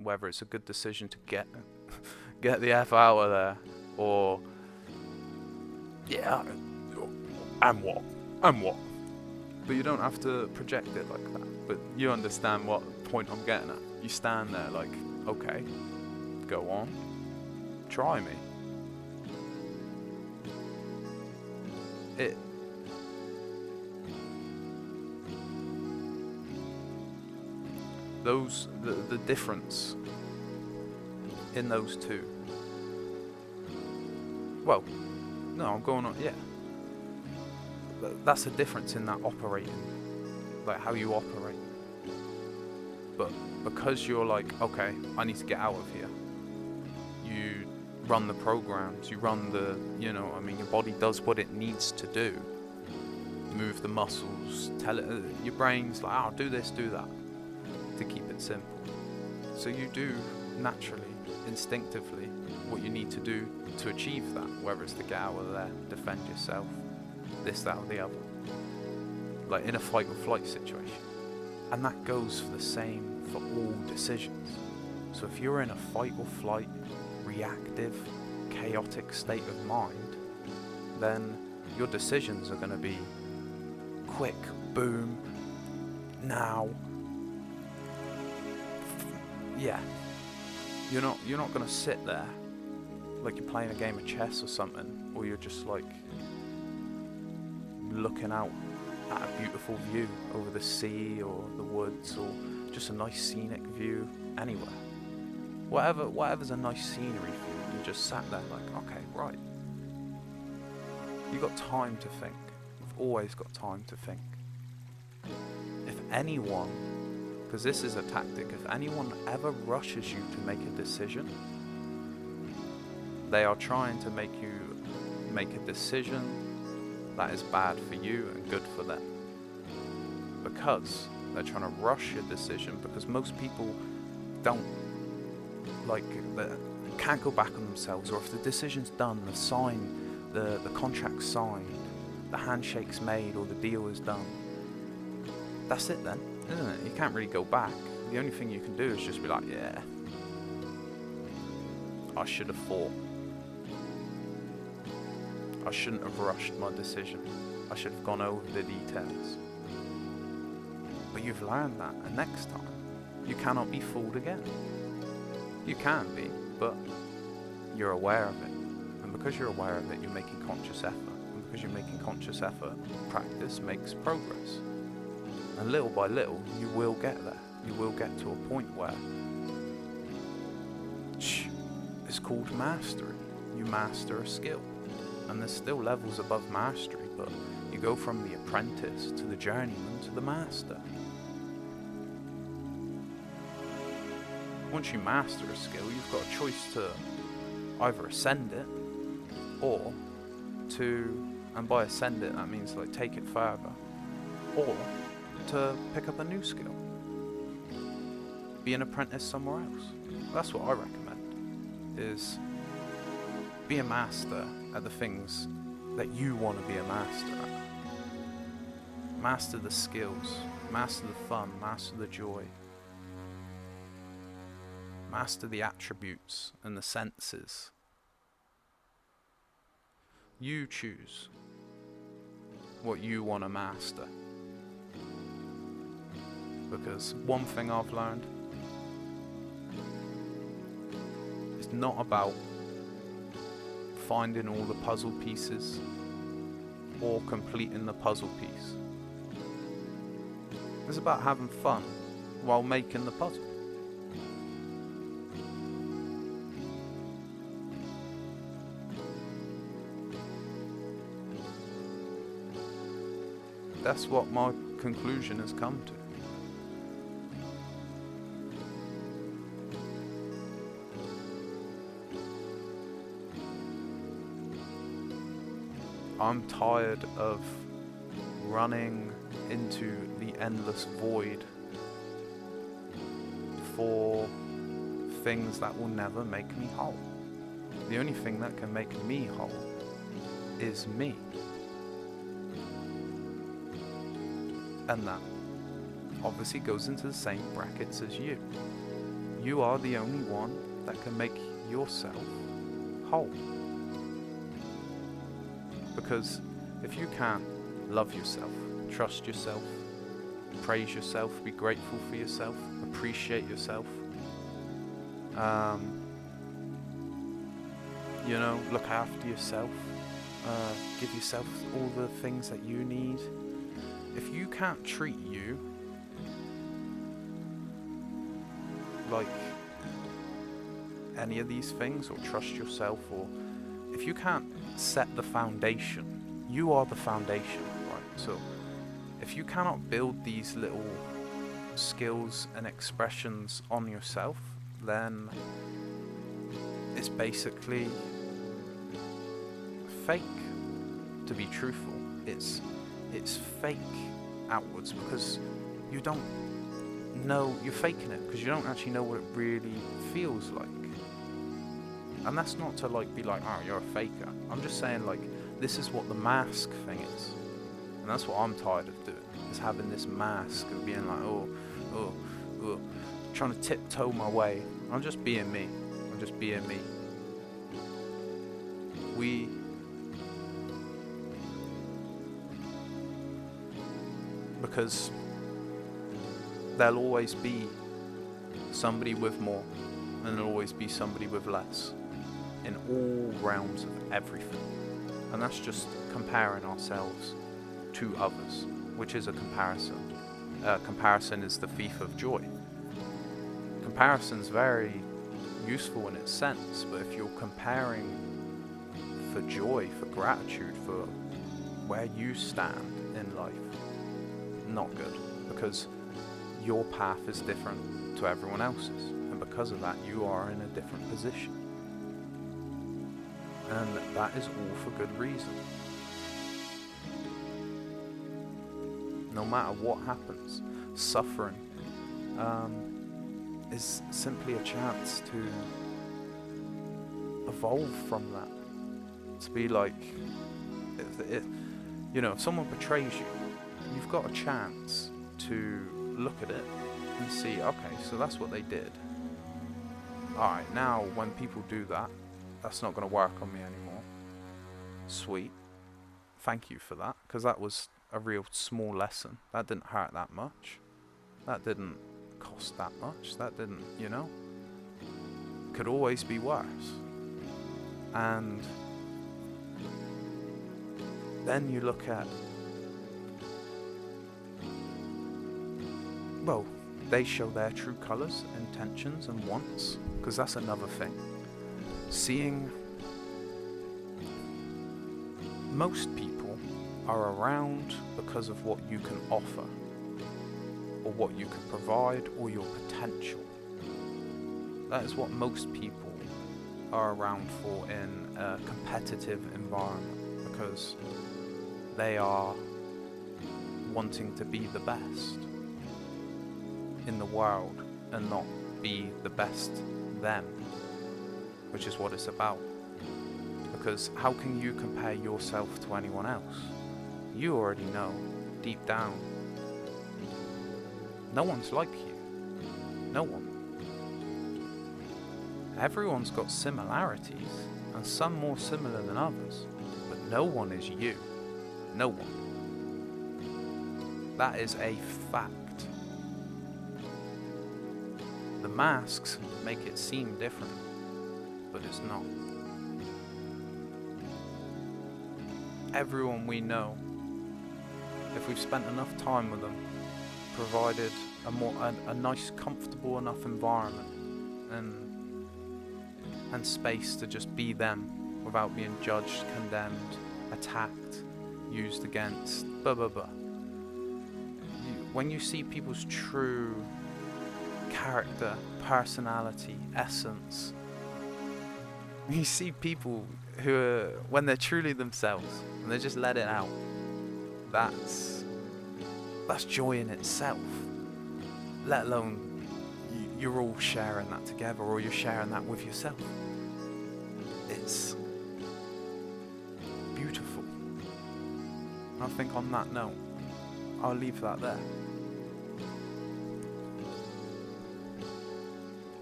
whether it's a good decision to get the F out of there, or yeah, and what. But you don't have to project it like that. But you understand what point I'm getting at. You stand there like, okay, go on, try me. The difference in those two. Well, no, I'm going on, yeah. That's the difference in that operating, like how you operate. But because you're like, okay, I need to get out of here, you run the programs, you run the, your body does what it needs to do. Move the muscles, tell it, your brain's like, oh, do this, do that, to keep it simple. So you do naturally, instinctively, what you need to do to achieve that, whether it's to get out of there, defend yourself, this, that, or the other. Like in a fight or flight situation. And that goes for the same for all decisions. So if you're in a fight or flight, reactive, chaotic state of mind, then your decisions are going to be quick, boom, now. Yeah. You're not going to sit there like you're playing a game of chess or something, or you're just like looking out at a beautiful view over the sea or the woods, or just a nice scenic view anywhere. Whatever's a nice scenery for you, you just sat there like, okay, right. You got time to think. You've always got time to think. If anyone, because this is a tactic, if anyone ever rushes you to make a decision, they are trying to make you make a decision that is bad for you and good for them. Because they're trying to rush your decision, because most people don't, can't go back on themselves, or if the decision's done, the contract's signed, the handshake's made, or the deal is done, that's it then, isn't it? You can't really go back. The only thing you can do is just be like, yeah, I should have thought. I shouldn't have rushed my decision. I should have gone over the details. But you've learned that, and next time, you cannot be fooled again. You can be, but you're aware of it. And because you're aware of it, you're making conscious effort. And because you're making conscious effort, practice makes progress. And little by little, you will get there. You will get to a point where it's called mastery. You master a skill. And there's still levels above mastery, but you go from the apprentice to the journeyman to the master. Once you master a skill, you've got a choice to either ascend it, or to, and by ascend it, that means like take it further, or to pick up a new skill. Be an apprentice somewhere else. That's what I recommend, is be a master at the things that you want to be a master at. Master the skills, master the fun, master the joy. Master the attributes and the senses. You choose what you want to master. Because one thing I've learned, it's not about finding all the puzzle pieces or completing the puzzle piece. It's about having fun while making the puzzle. That's what my conclusion has come to. I'm tired of running into the endless void for things that will never make me whole. The only thing that can make me whole is me. And that obviously goes into the same brackets as you. You are the only one that can make yourself whole. Because if you can't love yourself, trust yourself, praise yourself, be grateful for yourself, appreciate yourself, look after yourself, give yourself all the things that you need. If you can't treat you like any of these things, or trust yourself, or if you can't set the foundation, you are the foundation, right? So if you cannot build these little skills and expressions on yourself, then it's basically fake, to be truthful. It's fake outwards, because you don't know, you're faking it because you don't actually know what it really feels like. And that's not to like be like, oh, you're a faker. I'm just saying, like, this is what the mask thing is, and that's what I'm tired of doing, is having this mask of being like, oh, trying to tiptoe my way. I'm just being me. Because there'll always be somebody with more, and there'll always be somebody with less, in all realms of everything. And that's just comparing ourselves to others, which is a comparison. Comparison is the thief of joy. Comparison's very useful in its sense, but if you're comparing for joy, for gratitude, for where you stand in life, not good, because your path is different to everyone else's, and because of that you are in a different position, and that is all for good reason. No matter what happens, suffering is simply a chance to evolve from that, to be like, if someone betrays you, you've got a chance to look at it and see, okay, so that's what they did. Alright, now when people do that, that's not going to work on me anymore. Sweet. Thank you for that, because that was a real small lesson. That didn't hurt that much. That didn't cost that much. That didn't, could always be worse. And then you look at, well, they show their true colours, intentions and wants, because that's another thing. Seeing, most people are around because of what you can offer, or what you can provide, or your potential. That is what most people are around for in a competitive environment, because they are wanting to be the best in the world and not be the best them, which is what it's about. Because how can you compare yourself to anyone else? You already know, deep down, no one's like you. No one. Everyone's got similarities, and some more similar than others, but no one is you. No one. That is a fact. The masks make it seem different, but it's not. Everyone we know, if we've spent enough time with them, provided a nice, comfortable enough environment and space to just be them without being judged, condemned, attacked, used against, blah blah blah. When you see people's true character, personality, essence, you see people who are, when they're truly themselves and they just let it out, that's joy in itself. Let alone you're all sharing that together, or you're sharing that with yourself. It's beautiful. I think on that note, I'll leave that there.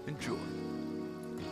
Enjoy.